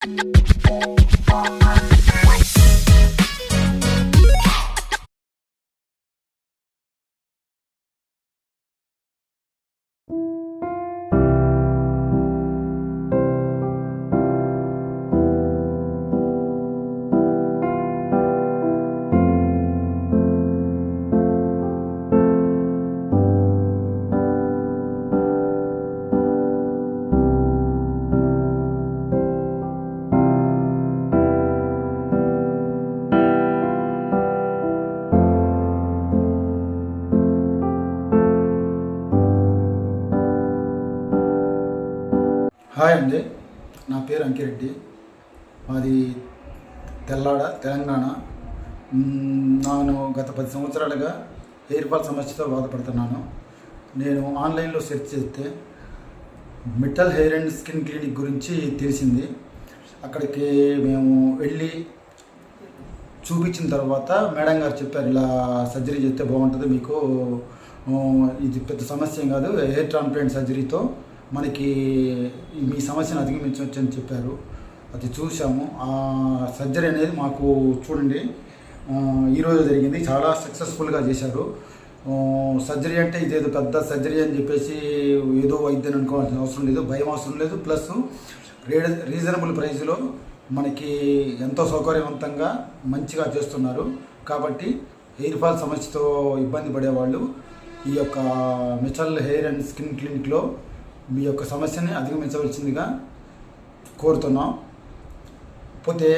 Hi అండి, నా పేరు అంకిరెడ్డి. మాది తెల్లాడ, తెలంగాణ. నేను గత 10 సంవత్సరాలుగా హెయిర్ ఫాల్ సమస్యతో బాధపడుతున్నాను. నేను ఆన్లైన్లో సెర్చ్ చేస్తే Mittal hair and skin clinic గురించి తెలిసింది. అక్కడికి మేము వెళ్ళి చూపించిన తర్వాత మేడం గారు చెప్పారు, ఇలా సర్జరీ చేస్తే బాగుంటుంది, మీకు ఇది పెద్ద సమస్య ఏం కాదు, హెయిర్ ట్రాన్స్ప్లాంట్ సర్జరీతో మనకి మీ సమస్యను అధిగమించవచ్చు అని చెప్పారు. అది చూసాము. ఆ సర్జరీ అనేది మాకు చూడండి ఈరోజు జరిగింది. చాలా సక్సెస్ఫుల్గా చేశారు. సర్జరీ అంటే ఇదేదో పెద్ద సర్జరీ అని చెప్పేసి ఏదో వైద్యం అనుకోవాల్సిన అవసరం లేదు, భయం అవసరం లేదు. ప్లస్ రీజనబుల్ ప్రైస్లో మనకి ఎంతో సౌకర్యవంతంగా మంచిగా చేస్తున్నారు. కాబట్టి హెయిర్ ఫాల్ సమస్యతో ఇబ్బంది పడేవాళ్ళు ఈ యొక్క మిట్టల్ హెయిర్ అండ్ స్కిన్ క్లినిక్లో మీ యొక్క సమస్యని అధిగమించవలసిందిగా కోరుతున్నాం. పోతే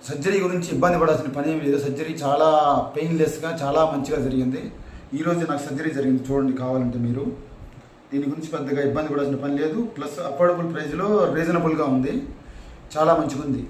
సర్జరీ గురించి ఇబ్బంది పడాల్సిన పని ఏమి లేదు. సర్జరీ చాలా పెయిన్లెస్గా చాలా మంచిగా జరిగింది. ఈరోజు నాకు సర్జరీ జరిగింది, చూడండి కావాలంటే మీరు. దీని గురించి పెద్దగా ఇబ్బంది పడాల్సిన పని లేదు. ప్లస్ అఫోర్డబుల్ ప్రైస్లో రీజనబుల్గా ఉంది, చాలా మంచిగా ఉంది.